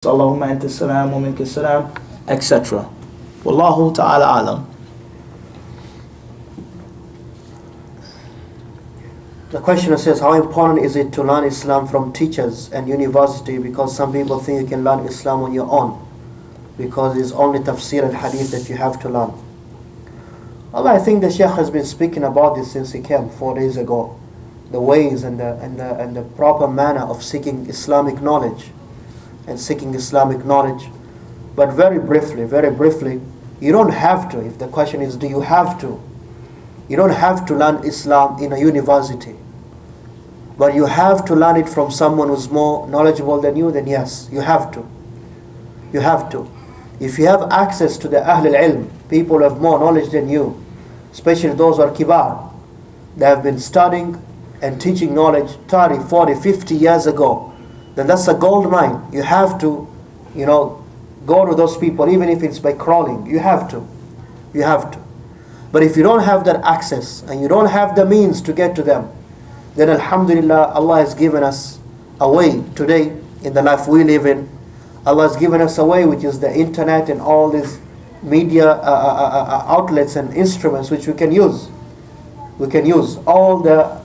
Allahumma anta salam wa minka salam, etc. Wallahu ta'ala alam. The questioner says, how important is it to learn Islam from teachers and university? Because some people think you can learn Islam on your own, because it's only tafsir and hadith that you have to learn. Well, I think the Shaykh has been speaking about this since he came 4 days ago. The ways and the proper manner of seeking Islamic knowledge and seeking Islamic knowledge. But very briefly, you don't have to. If the question is, do you have to? You don't have to learn Islam in a university. But you have to learn it from someone who's more knowledgeable than you, then yes, you have to. You have to. If you have access to the Ahl al-Ilm, people who have more knowledge than you, especially those who are kibar, they have been studying and teaching knowledge 30, 40, 50 years ago, then that's a gold mine. You have to, go to those people, even if it's by crawling. You have to. You have to. But if you don't have that access and you don't have the means to get to them, then alhamdulillah, Allah has given us a way today in the life we live in. Allah has given us a way, which is the internet and all these media outlets and instruments which we can use. We can use all the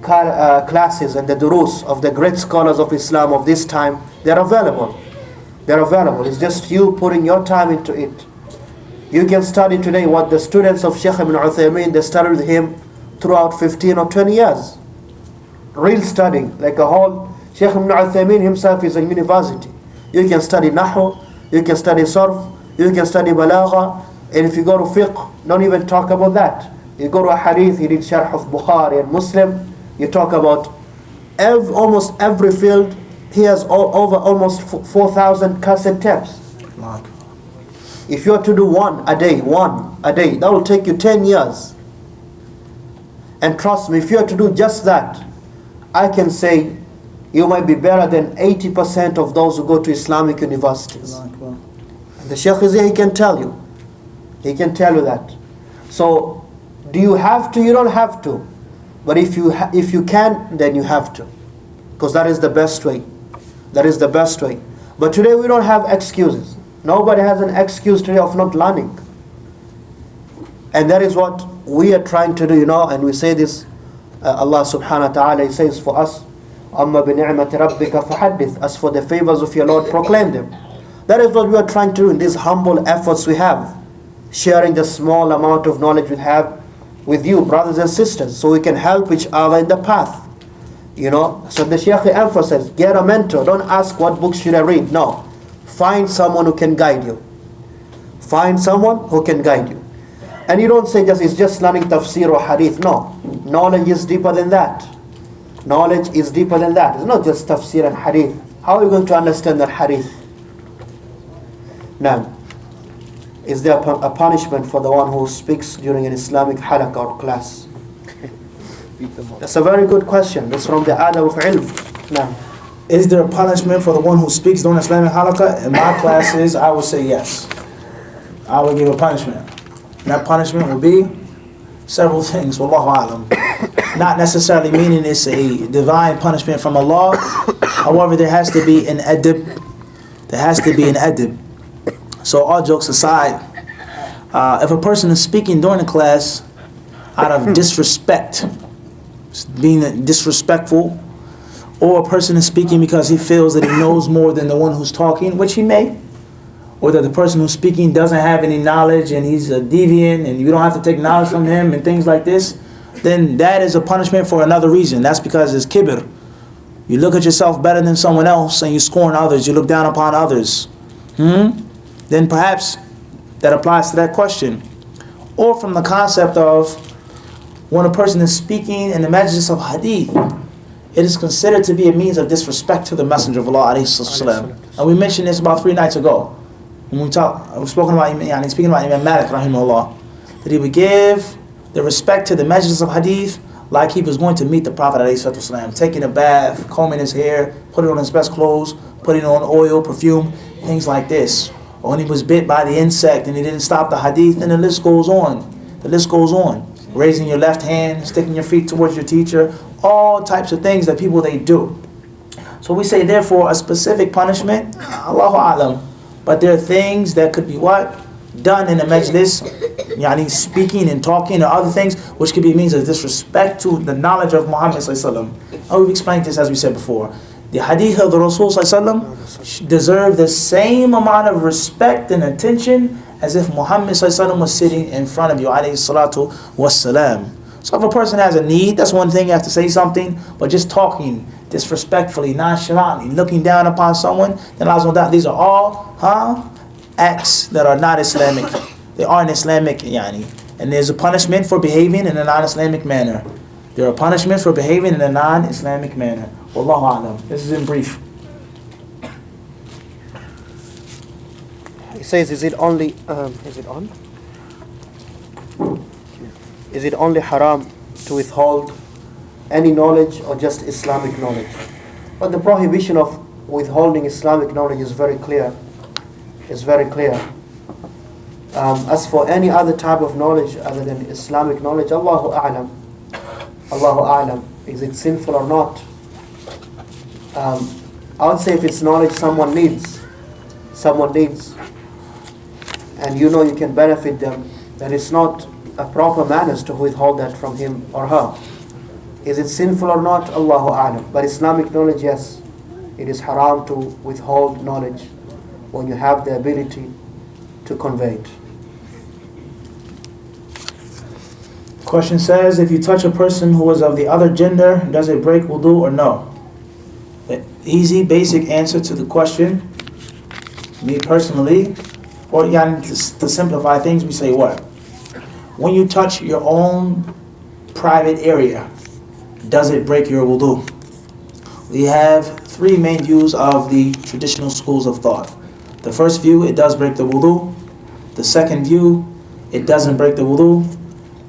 classes and the durus of the great scholars of Islam of this time. They're available. They're available. It's just you putting your time into it. You can study today what the students of Shaykh ibn Uthaymeen, they studied with him throughout 15 or 20 years. Real studying, like a whole. Shaykh ibn Uthaymeen himself is a university. You can study Nahu, you can study Sarf, you can study Balagha, and if you go to Fiqh, don't even talk about that. You go to a Hadith, you read Sharh of Bukhari and Muslim, you talk about almost every field. He has over almost 4,000 cassette tapes. If you are to do one a day, that will take you 10 years. And trust me, if you are to do just that, I can say you might be better than 80% of those who go to Islamic universities. And the Shaykh is here, he can tell you. He can tell you that. So, do you have to? You don't have to. But if you can, then you have to. Because that is the best way. That is the best way. But today we don't have excuses. Nobody has an excuse today of not learning. And that is what we are trying to do, and we say this, Allah subhanahu wa ta'ala, He says for us, أَمَّا بِنِعْمَةِ رَبِّكَ فَحَدِّثْ. As for the favors of your Lord, proclaim them. That is what we are trying to do in these humble efforts we have, sharing the small amount of knowledge we have with you, brothers and sisters, so we can help each other in the path. So the Shaykh emphasizes, get a mentor. Don't ask what books should I read. No. Find someone who can guide you. Find someone who can guide you. And you don't say it's just learning tafsir or hadith. No. Knowledge is deeper than that. Knowledge is deeper than that. It's not just tafsir and hadith. How are you going to understand that hadith? Now, is there a punishment for the one who speaks during an Islamic halaqah or class? That's a very good question. That's from the adab of ilm. Now, is there a punishment for the one who speaks during Islamic halaqah? In my classes, I would say yes. I would give a punishment. And that punishment would be several things. Wallahu alam. Not necessarily meaning it's a divine punishment from Allah. However, there has to be an adab. There has to be an adab. So all jokes aside, if a person is speaking during the class out of disrespect, being disrespectful, or a person is speaking because he feels that he knows more than the one who's talking, which he may, or that the person who's speaking doesn't have any knowledge and he's a deviant and you don't have to take knowledge from him and things like this, then that is a punishment for another reason. That's because it's kibr. You look at yourself better than someone else and you scorn others, you look down upon others. Then perhaps that applies to that question. Or from the concept of when a person is speaking in the majlis of hadith, it is considered to be a means of disrespect to the Messenger of Allah ﷺ. And we mentioned this about 3 nights ago. When we speaking about Imam Malik rahimahullah, that he would give the respect to the majlis of hadith like he was going to meet the Prophet ﷺ, taking a bath, combing his hair, putting on his best clothes, putting on oil, perfume, things like this. Or when he was bit by the insect and he didn't stop the hadith, and the list goes on. The list goes on. Raising your left hand, sticking your feet towards your teacher, all types of things that people, they do. So we say therefore a specific punishment, Allahu A'lam. But there are things that could be what? Done in a majlis, yani speaking and talking or other things, which could be means of disrespect to the knowledge of Muhammad sallallahu alaihi wasallam. And we've explained this as we said before. The hadith of the Rasul sallallahu alaihi wasallam deserve the same amount of respect and attention as if Muhammad sallallahu alaihi wasallam was sitting in front of you alayhi salatu wassalam. So if a person has a need, that's one thing, you have to say something, but just talking disrespectfully, nonchalantly, looking down upon someone, then Allah subhanahu wa ta'ala, these are all acts that are not Islamic. They aren't Islamic, yani. And there's a punishment for behaving in a non-Islamic manner. There are punishments for behaving in a non-Islamic manner. Wallahu a'lam. This is in brief. He says, is it only Is it only haram to withhold any knowledge or just Islamic knowledge? But the prohibition of withholding Islamic knowledge is very clear. It's very clear. As for any other type of knowledge other than Islamic knowledge, Allahu A'lam. Allahu A'lam. Is it sinful or not? I would say if it's knowledge someone needs, and you know you can benefit them, then it's not a proper manners to withhold that from him or her. Is it sinful or not? Allahu A'lam. But Islamic knowledge, yes. It is haram to withhold knowledge when you have the ability to convey it. Question says, if you touch a person who is of the other gender, does it break wudu or no? The easy, basic answer to the question, me personally, or to simplify things, we say what? When you touch your own private area, does it break your wudu? We have three main views of the traditional schools of thought. The first view, it does break the wudu. The second view, it doesn't break the wudu.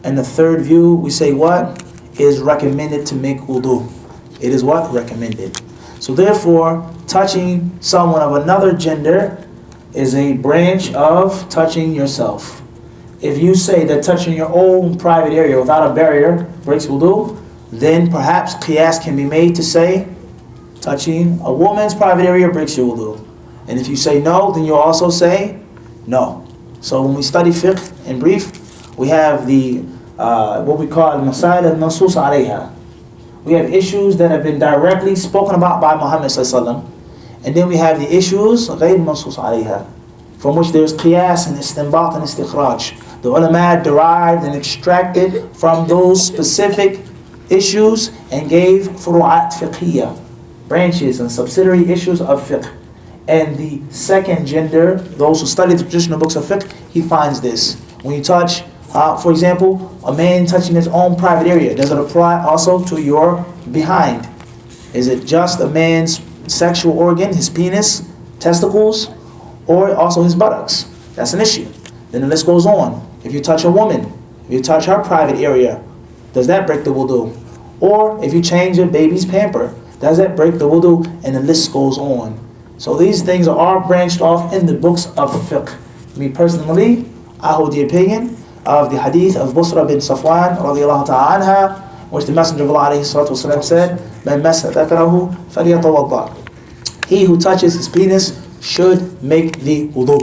And the third view, we say what? It is recommended to make wudu. It is what? Recommended. So therefore, touching someone of another gender is a branch of touching yourself. If you say that touching your own private area without a barrier breaks wudu, then perhaps qiyas can be made to say touching a woman's private area breaks your wudu. And if you say no, then you'll also say no. So when we study fiqh in brief, we have the what we call al-masail al-mansus alayha. We have issues that have been directly spoken about by Muhammad sallallahu alaihi wasallam, and then we have the issues ghayr mansus alayha, from which there's qiyas and istinbat and istikhraj. The ulama derived and extracted from those specific issues and gave furu'at fiqhiyya, branches and subsidiary issues of fiqh. And the second gender, those who study the traditional books of fiqh, he finds this. When you touch, for example, a man touching his own private area, does it apply also to your behind? Is it just a man's sexual organ, his penis, testicles, or also his buttocks? That's an issue. Then the list goes on. If you touch a woman, if you touch her private area, does that break the wudu? Or if you change a baby's pamper, does that break the wudu? And the list goes on. So these things are all branched off in the books of fiqh. Me personally, I hold the opinion of the hadith of Busra bin Safwan radiallahu ta'ala anha, which the Messenger of Allah alayhi salatu wasalam said, "Man massa dhakarahu falyatawadda." He who touches his penis should make the wudu.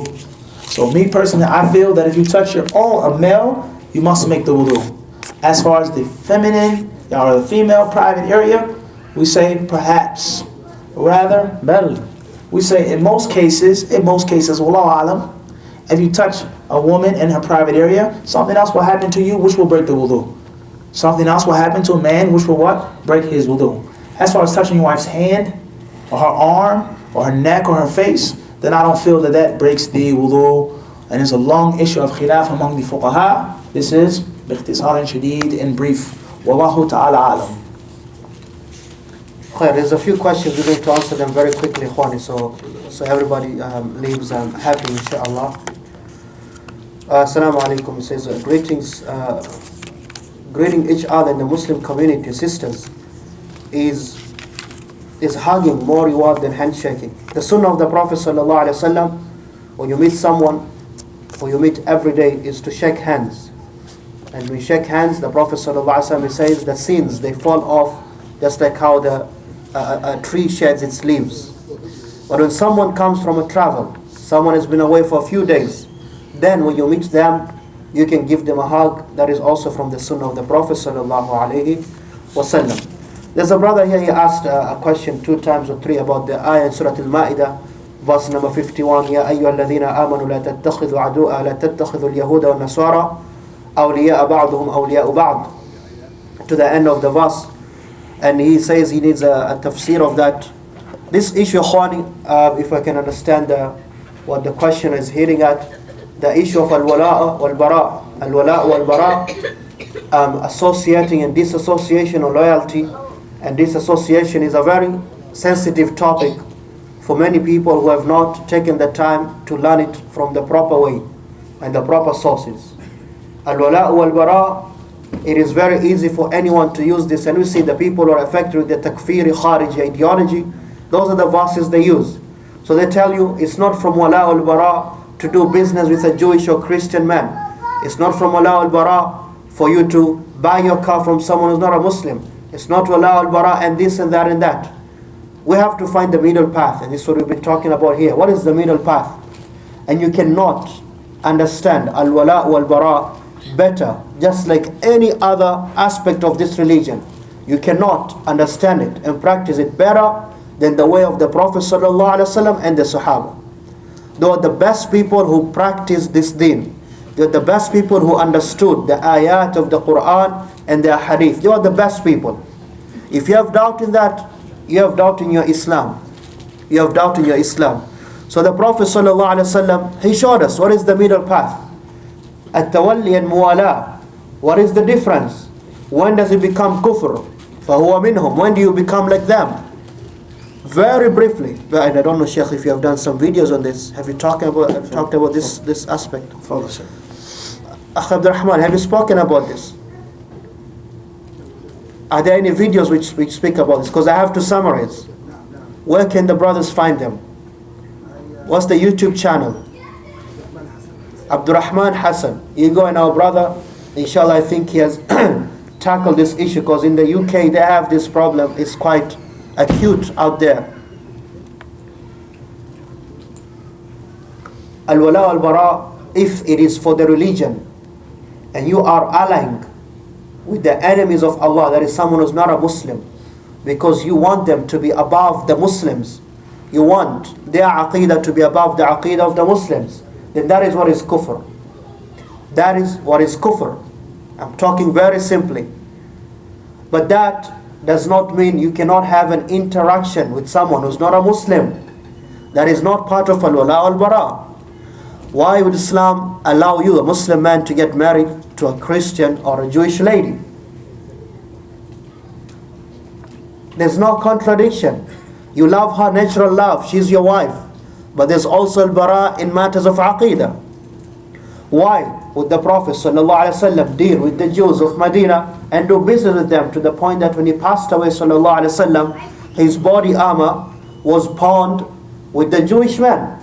So me personally, I feel that if you touch your own, a male, you must make the wudu. As far as the feminine or the female private area, we say perhaps, rather, bal. We say in most cases, wallahu alam, if you touch a woman in her private area, something else will happen to you which will break the wudu. Something else will happen to a man which will what? Break his wudu. As far as touching your wife's hand, or her arm, or her neck, or her face, then I don't feel that that breaks the wudu. And it's a long issue of khilaf among the fuqaha. This is bikhtisaran shadid in brief. Wallahu ta'ala alam. There's a few questions, we're going to answer them very quickly, Khwani, so everybody leaves happy, inshallah. Assalamu alaikum. It says, greetings, greeting each other in the Muslim community, sisters, is hugging more reward than handshaking. The sunnah of the Prophet sallallahu alaihi wasallam, when you meet someone who you meet every day, is to shake hands. And when you shake hands, the Prophet sallallahu alaihi wasallam says the sins, they fall off just like how the a tree sheds its leaves. But when someone comes from a travel, someone has been away for a few days, then when you meet them, you can give them a hug. That is also from the Sunnah of the Prophet sallallahu alaihi wasallam. There's a brother here, he asked a question 2 times or 3 about the ayah in Surah Al-Ma'idah, verse number 51. يَا أَيُّهَا الَّذِينَ آمَنُوا لَا تَتَّخِذُوا عَدُوءًا لَا تَتَّخِذُوا الْيَهُودَ وَالنَّصَارَى أَوْلِيَاءَ بَعْضُهُمْ أَوْلِيَاءُ بَعْضٍ, to the end of the verse. And he says he needs a tafsir of that. This issue, Khwani, if I can understand what the question is hitting at, the issue of al-wala' wal-bara, al-wala' wal-bara, associating and disassociation or loyalty and disassociation is a very sensitive topic for many people who have not taken the time to learn it from the proper way and the proper sources. Al-wala' wal-bara, it is very easy for anyone to use this, and we see the people who are affected with the takfiri khariji ideology, those are the verses they use. So they tell you it's not from wala' al-bara to do business with a Jewish or Christian man. It's not from wala' al-bara for you to buy your car from someone who's not a Muslim. It's not wala' al-bara and this and that and that. We have to find the middle path, and this is what we've been talking about here. What is the middle path? And you cannot understand al-wala' wal-bara better, just like any other aspect of this religion. You cannot understand it and practice it better than the way of the Prophet ﷺ and the Sahaba. They are the best people who practiced this deen. They are the best people who understood the ayat of the Quran and the hadith. They are the best people. If you have doubt in that, you have doubt in your Islam. You have doubt in your Islam. So the Prophet ﷺ, he showed us what is the middle path. At-tawalli and muwala. What is the difference? When does it become kufr? فَهُوَ مِنْهُمْ. When do you become like them? Very briefly, and I don't know, Shaykh, if you have done some videos on this. Have you talked about this aspect? Akh Abdul-Rahman, have you spoken about this? Are there any videos which speak about this? Because I have to summarize. Where can the brothers find them? What's the YouTube channel? Abdul-Rahman Hasan. You go and our brother, inshallah, I think he has tackled this issue, because in the UK they have this problem. It's quite acute out there. Al-wala al-bara, if it is for the religion and you are allying with the enemies of Allah, that is someone who's not a Muslim, because you want them to be above the Muslims, you want their aqeedah to be above the aqeedah of the Muslims, then that is what is kufr. That is what is kufr. I'm talking very simply. But that does not mean you cannot have an interaction with someone who's not a Muslim. That is not part of al-wala al-bara. Why would Islam allow you, a Muslim man, to get married to a Christian or a Jewish lady? There's no contradiction. You love her natural love, she's your wife. But there's also al-bara in matters of aqeedah. Why would the Prophet ﷺ deal with the Jews of Medina and do business with them, to the point that when he passed away ﷺ, his body armor was pawned with the Jewish men?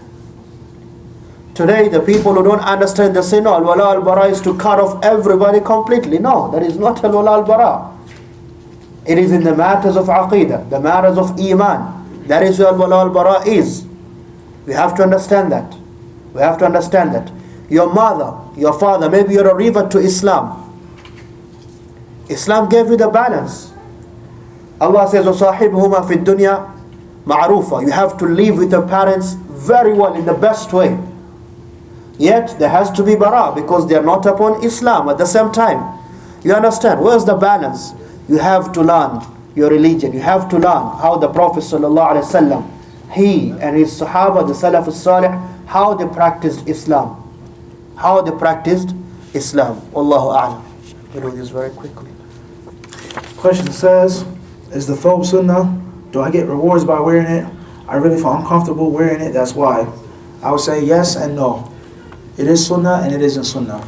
Today the people who don't understand, they say no, al-wala al-bara is to cut off everybody completely. No, that is not al-wala al-bara. It is in the matters of aqeedah, the matters of iman. That is where al-wala al-bara is. We have to understand that. We have to understand that. Your mother, your father, maybe you're a revert to Islam. Islam gave you the balance. Allah says, وَصَاحِبْهُمَا فِي الدُّنْيَا مَعْرُوفًا. You have to live with your parents very well, in the best way. Yet there has to be bara, because they are not upon Islam at the same time. You understand? Where's the balance? You have to learn your religion. You have to learn how the Prophet ﷺ, he and his Sahaba, the Salaf al-Salih, how they practiced Islam. How they practiced Islam. Wallahu a'lam. We do this very quickly. Question says, is the thobe sunnah? Do I get rewards by wearing it? I really feel uncomfortable wearing it, that's why. I would say yes and no. It is sunnah and it isn't sunnah.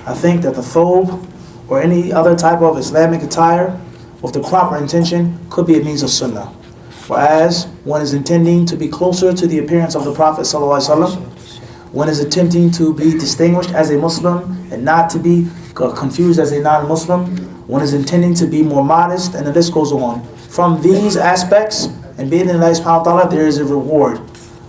I think that the thobe or any other type of Islamic attire with the proper intention could be a means of sunnah. Whereas one is intending to be closer to the appearance of the Prophet ﷺ, one is attempting to be distinguished as a Muslim and not to be confused as a non-Muslim, one is intending to be more modest, and the list goes on. from these aspects, and being in Allah subhanahu wa ta'ala, there is a reward.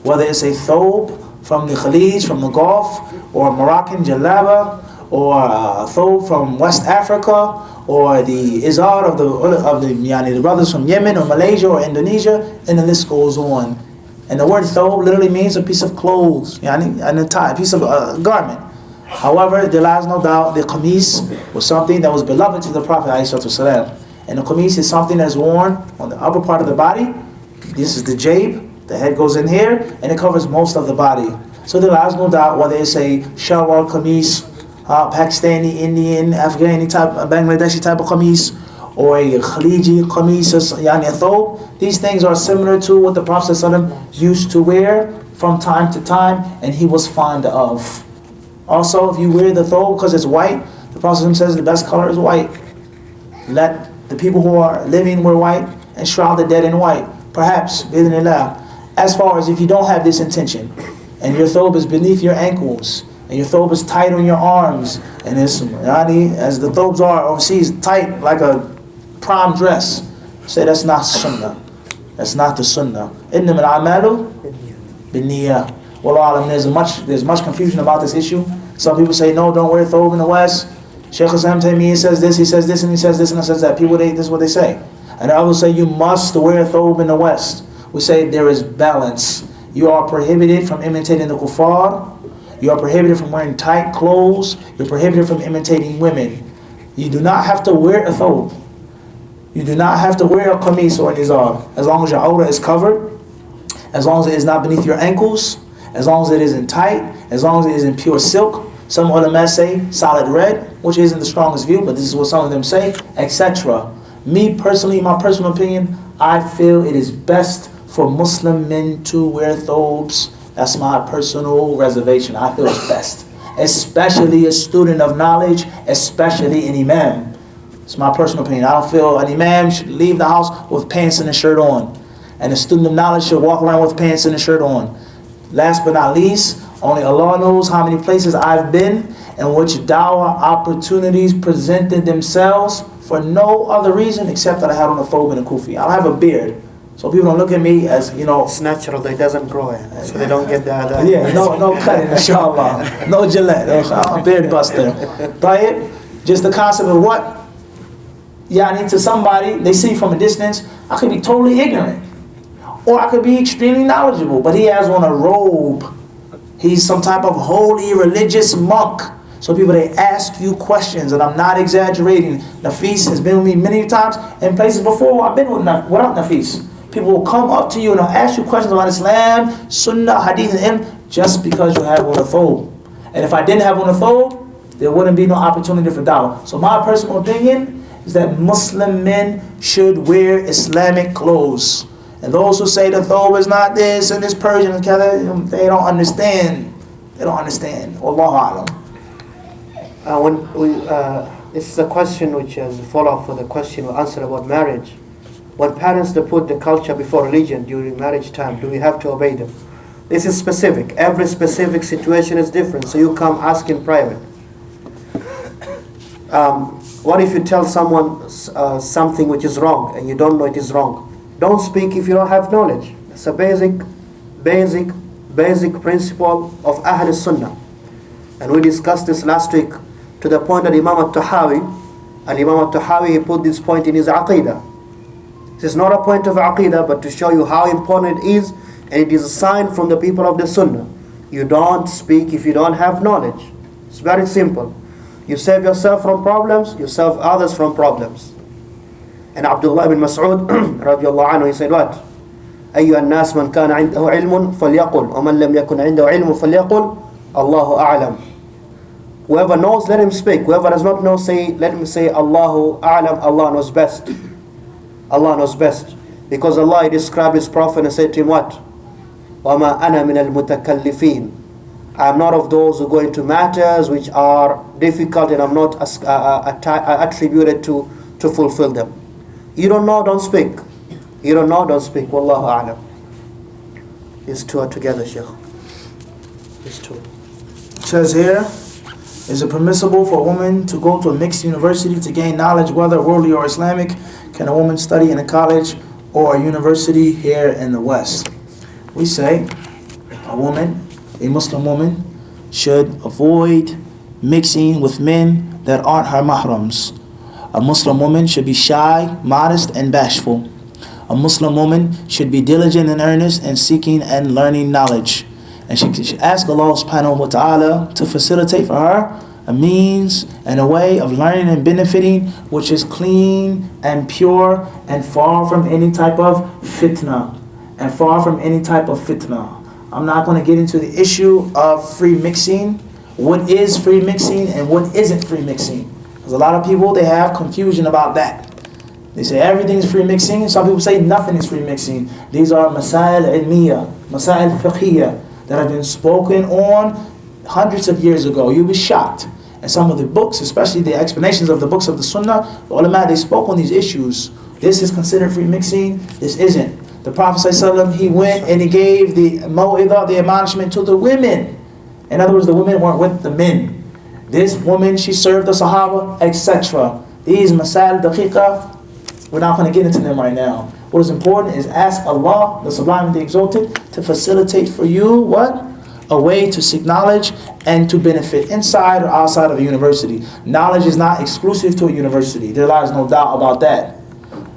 Whether it's a thobe from the Khalij, from the Gulf, or Moroccan jalaba, or a thobe from West Africa, or the izar of the brothers from Yemen or Malaysia or Indonesia, and the list goes on. And the word thobe literally means a piece of clothes, an entire piece of garment. However, there lies no doubt the qamis was something that was beloved to the Prophet ﷺ. And the qamis is something that's worn on the upper part of the body. This is the jabe, the head goes in here, and it covers most of the body. So there lies no doubt whether it's a shalwar qamis, Pakistani, Indian, Afghani type, Bangladeshi type of qamis, or a Khaliji qamis, a thobe. These things are similar to what the Prophet ﷺ used to wear from time to time, and he was fond of. Also, if you wear the thobe because it's white, the Prophet ﷺ says the best color is white. Let the people who are living wear white, and shroud the dead in white. Perhaps, bi'idhnillah. As far as if you don't have this intention, and your thobe is beneath your ankles, and your thobe is tight on your arms, and it's, as the thobes are overseas, tight like a prom dress, say that's not sunnah. That's not the sunnah. إِنَّمَا الْأَعْمَالُ بِالنِّيَّةِ. Wallahu alam, there's much confusion about this issue. Some people say, no, don't wear thobe in the West. Shaykh Hasan he says this, he says this, and he says this, and he says that. People, this is what they say. And others say, you must wear thobe in the West. We say there is balance. You are prohibited from imitating the kuffar. You are prohibited from wearing tight clothes. You're prohibited from imitating women. You do not have to wear a thobe. You do not have to wear a qamis or an izar. As long as your awrah is covered, as long as it is not beneath your ankles, as long as it isn't tight, as long as it is in pure silk. Some ulama say solid red, which isn't the strongest view, but this is what some of them say, etc. Me personally, my personal opinion, I feel it is best for Muslim men to wear thobes. That's my personal reservation. I feel it's best. Especially a student of knowledge, especially an imam. It's my personal opinion. I don't feel an imam should leave the house with pants and a shirt on. And a student of knowledge should walk around with pants and a shirt on. Last but not least, only Allah knows how many places I've been in which dawah opportunities presented themselves for no other reason except that I had on a thobe and a kufi. I have a beard, so people don't look at me as, It's natural, it doesn't grow in, so they don't get that. Yeah, no cutting, inshallah. No Gillette, I'm a beard buster. But just the concept of what? To somebody, they see from a distance, I could be totally ignorant. Or I could be extremely knowledgeable, but he has on a robe. He's some type of holy religious monk. So people, they ask you questions, and I'm not exaggerating. Nafis has been with me many times in places before I've been without Nafis. People will come up to you and they'll ask you questions about Islam, Sunnah, Hadith, and Ilm, just because you have on a thobe. And if I didn't have on a thobe, there wouldn't be no opportunity for dawah. So my personal opinion is that Muslim men should wear Islamic clothes. And those who say the thobe is not this and this Persian and that, they don't understand. They don't understand. Wallahu alam. This is a question which is a follow-up for the question we answered about marriage. When parents they put the culture before religion during marriage time, do we have to obey them? This is specific. Every specific situation is different, so you come ask in private. What if you tell someone something which is wrong and you don't know it is wrong? Don't speak if you don't have knowledge. It's a basic principle of Ahl Sunnah. And we discussed this last week to the point that Imam al-Tahawi, he put this point in his Aqidah. This is not a point of Aqidah, but to show you how important it is, and it is a sign from the people of the Sunnah. You don't speak if you don't have knowledge. It's very simple. You save yourself from problems, you save others from problems. And Abdullah ibn Mas'ud radiallahu anhu, he said what? أيها الناس من كان عنده علم فليقل ومن لم يكن عنده علم فليقل الله أعلم. Whoever knows, let him speak. Whoever does not know, let him say Allahu A'lam, Allah knows best. Allah knows best. Because Allah described His Prophet and said to him what? وَمَا أَنَا مِنَ الْمُتَكَلِّفِينَ. I am not of those who go into matters which are difficult and I'm not attributed to fulfill them. You don't know, don't speak. You don't know, don't speak. Wallahu a'lam. These two are together, Shaykh. These two. It says here, is it permissible for a woman to go to a mixed university to gain knowledge, whether worldly or Islamic? Can a woman study in a college or a university here in the West. We say a Muslim woman, should avoid mixing with men that aren't her mahrams. A Muslim woman should be shy, modest, and bashful. A Muslim woman should be diligent and earnest in seeking and learning knowledge. And she should ask Allah subhanahu wa ta'ala to facilitate for her a means and a way of learning and benefiting which is clean and pure and far from any type of fitna. And far from any type of fitna. I'm not going to get into the issue of free mixing. What is free mixing and what isn't free mixing? Because a lot of people, they have confusion about that. They say everything is free mixing. Some people say nothing is free mixing. These are masail ilmiya, masail fiqhiyya that have been spoken on hundreds of years ago. You'll be shocked. And some of the books, especially the explanations of the books of the Sunnah, the ulama, they spoke on these issues. This is considered free mixing. This isn't. The Prophet ﷺ, he went and he gave the maw'idah, the admonishment to the women. In other words, the women weren't with the men. This woman, she served the Sahaba, etc. These masail daqiqah, we're not going to get into them right now. What is important is ask Allah, the Sublime and the Exalted, to facilitate for you what? A way to seek knowledge and to benefit inside or outside of a university. Knowledge is not exclusive to a university. There lies no doubt about that.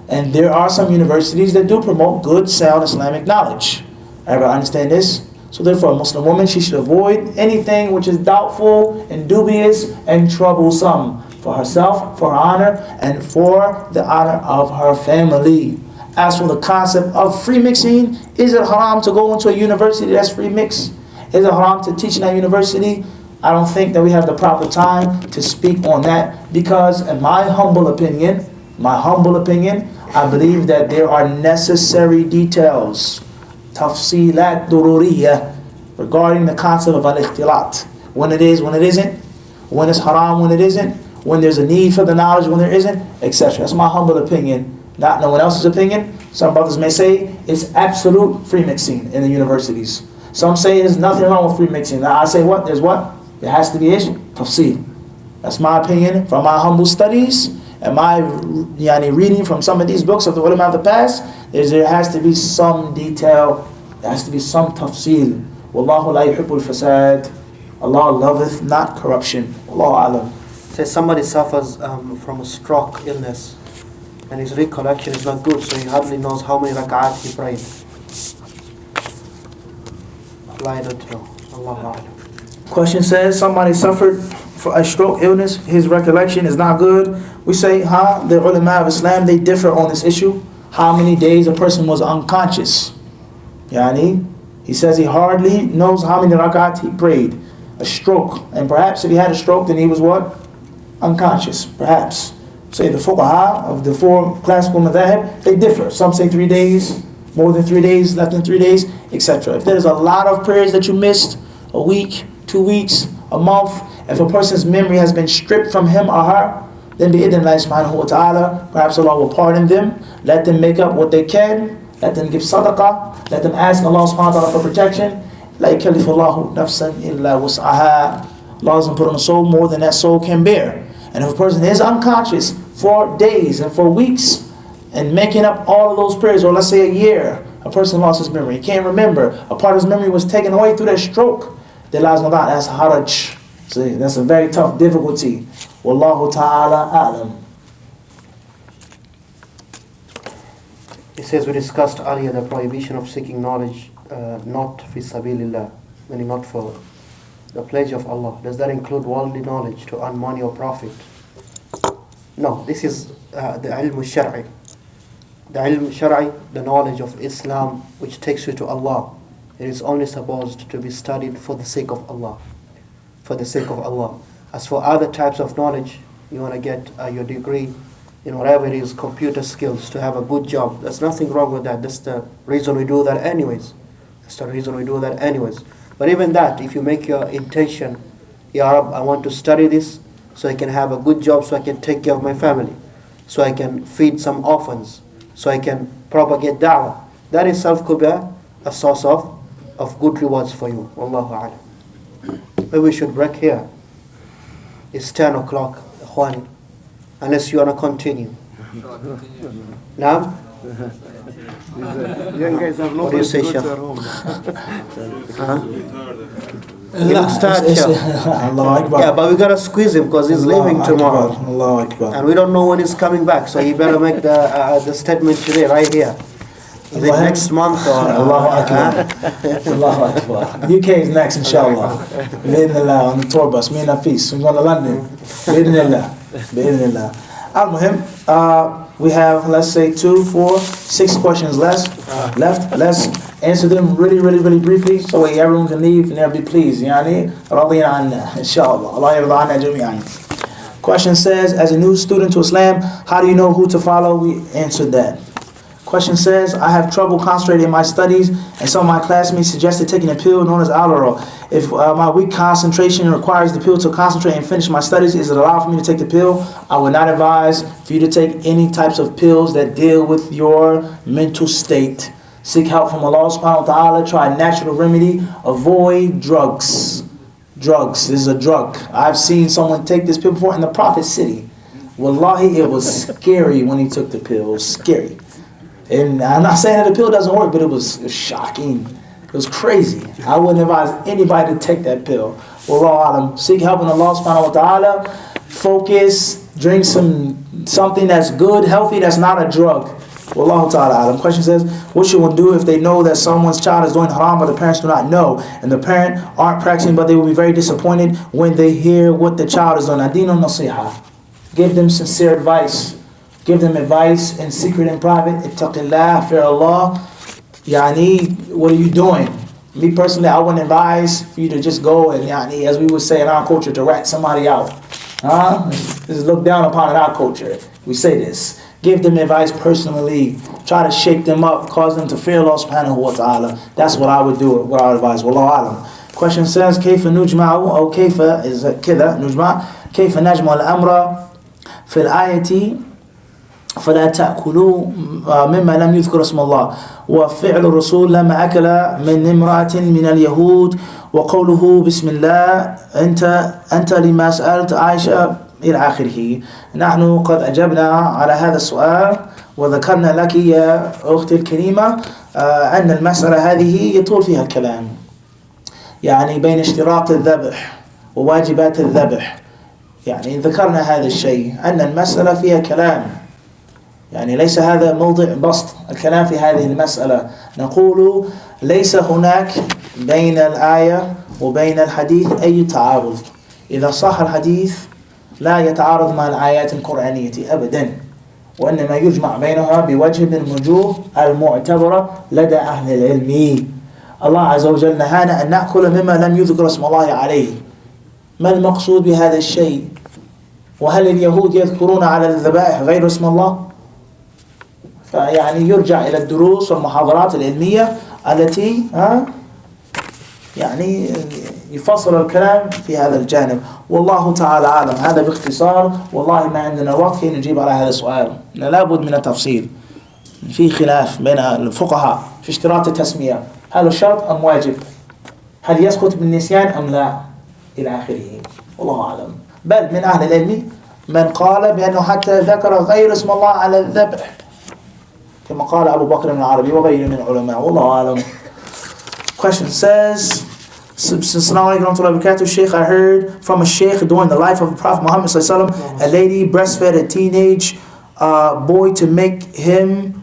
And there are some universities that do promote good, sound Islamic knowledge. Everybody understand this? So therefore, a Muslim woman, she should avoid anything which is doubtful and dubious and troublesome for herself, for her honor, and for the honor of her family. As for the concept of free mixing, is it haram to go into a university that's free mix? Is it haram to teach in that university? I don't think that we have the proper time to speak on that because in my humble opinion, I believe that there are necessary details, tafsilat dururiyah, regarding the concept of al-ikhtilat. When it is, when it isn't, when it's haram, when it isn't, when there's a need for the knowledge, when there isn't, etc. That's my humble opinion, not no one else's opinion. Some brothers may say it's absolute free mixing in the universities. Some say there's nothing wrong with free mixing. Now I say what? There's what? There has to be tafsir. That's my opinion from my humble studies. And my reading from some of these books of the ulama of the past, there has to be some detail, there has to be some tafsil. Wallahu la yuhibbul fasad. Allah loveth not corruption. Wallahu alam. Say somebody suffers from a stroke illness and his recollection is not good, so he hardly knows how many rak'at he prayed. Allah, I don't know. Allahu alam. Question says somebody suffered for a stroke illness, his recollection is not good. We say, the ulama of Islam, they differ on this issue. How many days a person was unconscious? He says he hardly knows how many rak'at he prayed. A stroke. And perhaps if he had a stroke, then he was what? Unconscious. Perhaps. Say the fuqaha of the four classical madhahib, they differ. Some say 3 days, more than 3 days, less than 3 days, etc. If there's a lot of prayers that you missed, a week, 2 weeks, a month, if a person's memory has been stripped from him or her, then bi'idhnillahi subhanahu wa ta'ala, perhaps Allah will pardon them. Let them make up what they can. Let them give sadaqah. Let them ask Allah subhanahu wa ta'ala for protection. La yukallifullahu nafsan illa wus'aha. Allah doesn't put on a soul more than that soul can bear. And if a person is unconscious for days and for weeks and making up all of those prayers, or let's say a year, a person lost his memory. He can't remember. A part of his memory was taken away through that stroke. Then that's haraj. So that's a very tough difficulty. Wallahu ta'ala a'lam. It says we discussed earlier the prohibition of seeking knowledge not fi sabilillah, meaning not for the pleasure of Allah. Does that include worldly knowledge to earn money or profit? No, this is the ilm al-shar'i. The ilm al-shar'i, the knowledge of Islam which takes you to Allah. It is only supposed to be studied for the sake of Allah. For the sake of Allah. As for other types of knowledge, you want to get your degree in whatever it is, computer skills, to have a good job. There's nothing wrong with that. That's the reason we do that anyways. But even that, if you make your intention, Ya Rab, I want to study this so I can have a good job, so I can take care of my family, so I can feed some orphans, so I can propagate da'wah. That itself could be a source of good rewards for you. Wallahu a'lam. Maybe we should break here. It's 10 o'clock, Ikhwani. Unless you want to continue. Now? Young guys have no What do you say, place to Shaykh? go to their home. He looks tired, Shaykh. Allah Akbar. Yeah, but we gotta squeeze him because he's leaving tomorrow. Allah Akbar. And we don't know when he's coming back, so you better make the statement today, right here. Is it next month or? Allahu Akbar. Allahu Akbar. UK is next, inshallah. Bi'idhnillah, on the tour bus. Me and Hafiz. We're going to London. Bi'idhnillah. Bi'idhnillah. Al-Muhim, we have, let's say, 2, 4, 6 questions left. Let's answer them really briefly so everyone can leave and they'll be pleased. Yani, radiyna anna, inshallah. Allah yarda anna jami'an. Question says, as a new student to Islam, how do you know who to follow? We answered that. Question says, I have trouble concentrating in my studies, and some of my classmates suggested taking a pill known as Adderall. If my weak concentration requires the pill to concentrate and finish my studies, is it allowed for me to take the pill? I would not advise for you to take any types of pills that deal with your mental state. Seek help from Allah subhanahu wa ta'ala. Try a natural remedy. Avoid drugs. Drugs. This is a drug. I've seen someone take this pill before in the Prophet city. Wallahi, it was scary when he took the pill. It was scary. And I'm not saying that the pill doesn't work, but it was shocking. It was crazy. I wouldn't advise anybody to take that pill. Wallahu alam. Seek help in Allah subhanahu wa ta'ala. Focus. Drink something that's good, healthy, that's not a drug. Wallahu ta'ala alam. Question says, what should one do if they know that someone's child is doing haram but the parents do not know? And the parent aren't practicing, but they will be very disappointed when they hear what the child is doing. Adinu nasiha. Give them sincere advice. Give them advice in secret and private. Ittaqillah, fear Allah. Yani, what are you doing? Me personally, I wouldn't advise for you to just go and, yani, as we would say in our culture, to rat somebody out. This is looked down upon in our culture. We say this. Give them advice personally. Try to shake them up. Cause them to fear Allah subhanahu wa ta'ala. That's what I would do. What I would advise. Wallahu alam. Question says, كيف نجمع أو كيف is كذا نجمع كيف نجمع الأمر في الآية فلا تأكلوا مما لم يذكر اسم الله وفعل الرسول لما أكل من امرأة من اليهود وقوله بسم الله أنت لما سألت عائشة إلى آخره. نحن قد أجبنا على هذا السؤال وذكرنا لك يا أختي الكريمة أن المسألة هذه يطول فيها الكلام، يعني بين اشتراط الذبح وواجبات الذبح. يعني ذكرنا هذا الشيء أن المسألة فيها كلام، يعني ليس هذا موضع بسط الكلام في هذه المسألة. نقول ليس هناك بين الآية وبين الحديث أي تعارض. إذا صح الحديث لا يتعارض مع الآيات القرآنية أبدا، وإنما يجمع بينها بوجه من الوجوه المعتبرة لدى أهل العلم. الله عز وجل نهانا أن نأكل مما لم يذكر اسم الله عليه. ما المقصود بهذا الشيء؟ وهل اليهود يذكرون على الذبائح غير اسم الله؟ فيعني يرجع إلى الدروس والمحاضرات العلمية التي يعني يفصل الكلام في هذا الجانب. والله تعالى أعلم. هذا باختصار. والله ما عندنا وقت كي نجيب على هذا السؤال، لابد من التفصيل. في خلاف بين الفقهاء في اشتراط التسمية، هل الشرط أم واجب؟ هل يسقط بالنسيان أم لا؟ إلى آخره. والله أعلم. بل من أهل العلم من قال بأنه حتى ذكر غير اسم الله على الذبح كما قال أبو بكر العربي وغيره من العلماء. والله أعلم. Question says, Assalamu alaikum wa rahmatullahi wa barakatuh. Shaykh, I heard from a Shaykh during the life of the Prophet Muhammad sallallahu alaihi wasallam, a lady breastfed a teenage boy to make him,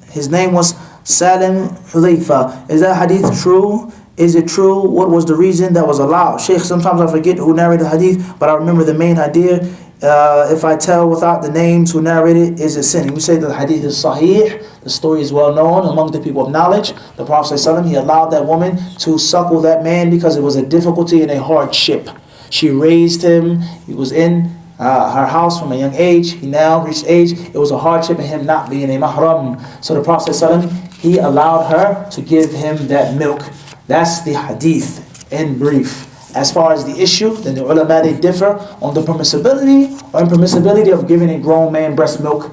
his name was Salim Hudayfa. Is that hadith true? Is it true? What was the reason that was allowed? Shaykh, sometimes I forget who narrated the hadith, but I remember the main idea. If I tell without the names who narrated, is it sin? We say that the hadith is sahih. The story is well known among the people of knowledge. The Prophet ﷺ, he allowed that woman to suckle that man because it was a difficulty and a hardship. She raised him. He was in her house from a young age. He now reached age. It was a hardship in him not being a mahram. So the Prophet ﷺ, he allowed her to give him that milk. That's the hadith in brief. As far as the issue, then the ulama, they differ on the permissibility or impermissibility of giving a grown man breast milk.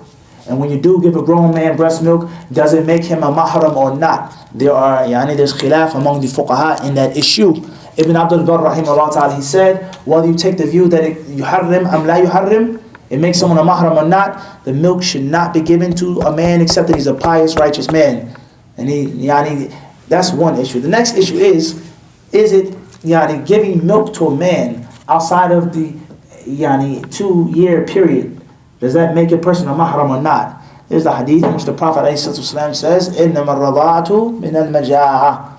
And when you do give a grown man breast milk, does it make him a mahram or not? There's khilaf among the fuqaha in that issue. Ibn Abdul-Aziz rahimahullah ta'ala, he said, whether you take the view that yuharrim am la yuharrim, it makes someone a mahram or not, the milk should not be given to a man except that he's a pious, righteous man. And that's one issue. The next issue is it giving milk to a man outside of the 2-year period, does that make a person a mahram or not? There's the hadith in which the Prophet ﷺ says, إِنَّمَا الرَّضَاعَةُ مِنَ الْمَجَاعَةِ,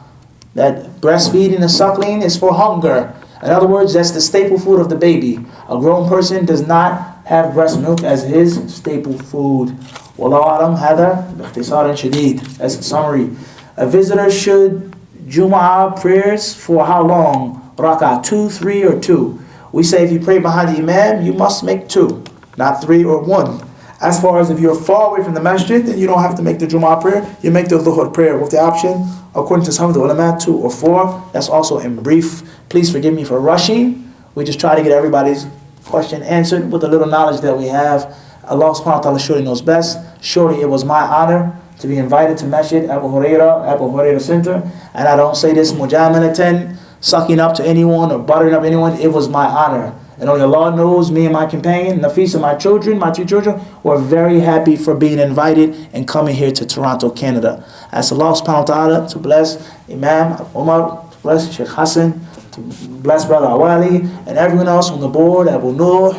that breastfeeding and suckling is for hunger. In other words, that's the staple food of the baby. A grown person does not have breast milk as his staple food. Wallahu a'lam, hada bikhtisarin shadid. That's the summary. A visitor should Jumu'ah prayers for how long? Rak'ah, 2, 3, or 2? We say if you pray behind the Imam, you must make 2, not 3 or 1. As far as if you're far away from the masjid, then you don't have to make the Jumu'ah prayer. You make the Dhuhr prayer with the option, according to some of the ulama, 2 or 4. That's also in brief. Please forgive me for rushing. We just try to get everybody's question answered with the little knowledge that we have. Allah subhanahu wa ta'ala surely knows best. Surely it was my honor to be invited to Masjid Abu Hurairah Center. And I don't say this mujamalatan, sucking up to anyone or buttering up anyone. It was my honor. And only Allah knows, me and my companion, Nafisa, my 2 children, were very happy for being invited and coming here to Toronto, Canada. I ask Allah subhanahu wa ta'ala to bless Imam, Umar, to bless Shaykh Hasan, to bless Brother Awali, and everyone else on the board, Abu Nuh,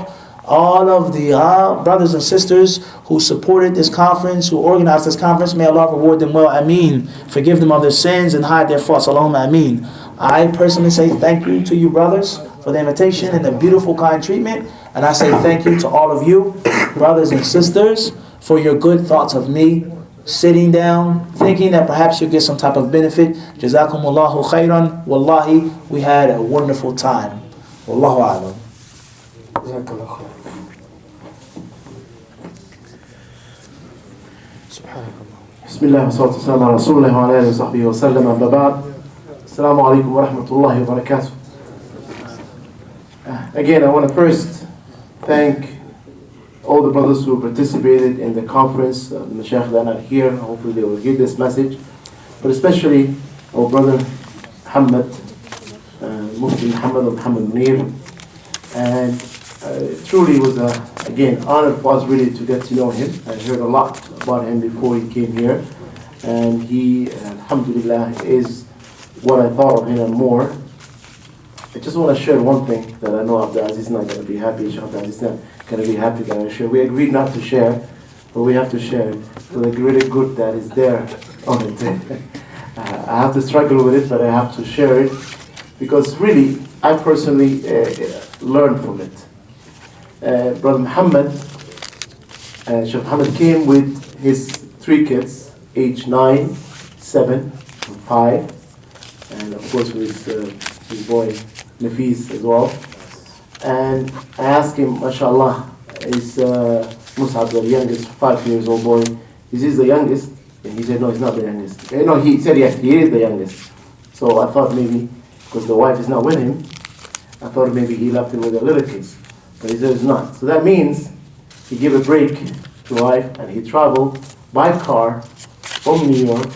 all of the brothers and sisters who supported this conference, who organized this conference. May Allah reward them well, ameen. Forgive them of their sins and hide their faults, Allahumma ameen. I personally say thank you to you brothers for the invitation and the beautiful kind treatment. And I say thank you to all of you, brothers and sisters, for your good thoughts of me, sitting down, thinking that perhaps you'll get some type of benefit. Jazakumullahu khairan. Wallahi, we had a wonderful time. Wallahu a'lam. Bismillah wa salatu wa salam ala Rasulullah wa ala alihi wa sahbihi wa sallam, amma ba'd. Assalamu alaikum wa rahmatullahi wa barakatuh. Again, I want to first thank all the brothers who participated in the conference, the Shaykh that are not here. Hopefully they will get this message. But especially our brother Muhammad, Mufti Muhammad Munir. And it truly was, again, honor for us really to get to know him. I heard a lot about him before he came here. And he, alhamdulillah, is what I thought of him and more. I just want to share one thing that I know Abdul-Aziz is not going to be happy. Abdul-Aziz is not going to be happy that I share. We agreed not to share, but we have to share for the greater good that is there on it. I have to struggle with it, but I have to share it because really, I personally learned from it. Brother Muhammad, Shaykh Muhammad came with his 3 kids, age 9, 7, and 5, and of course with his boy Nafis as well. And I asked him, mashallah, is Mus'ab the youngest, 5 years old boy, is he the youngest? And he said, no, he's not the youngest. No, he said yes, he is the youngest. So I thought maybe, because the wife is not with him, I thought maybe he left it with the little kids. But he said it's not. So that means he gave a break to wife and he traveled by car from New York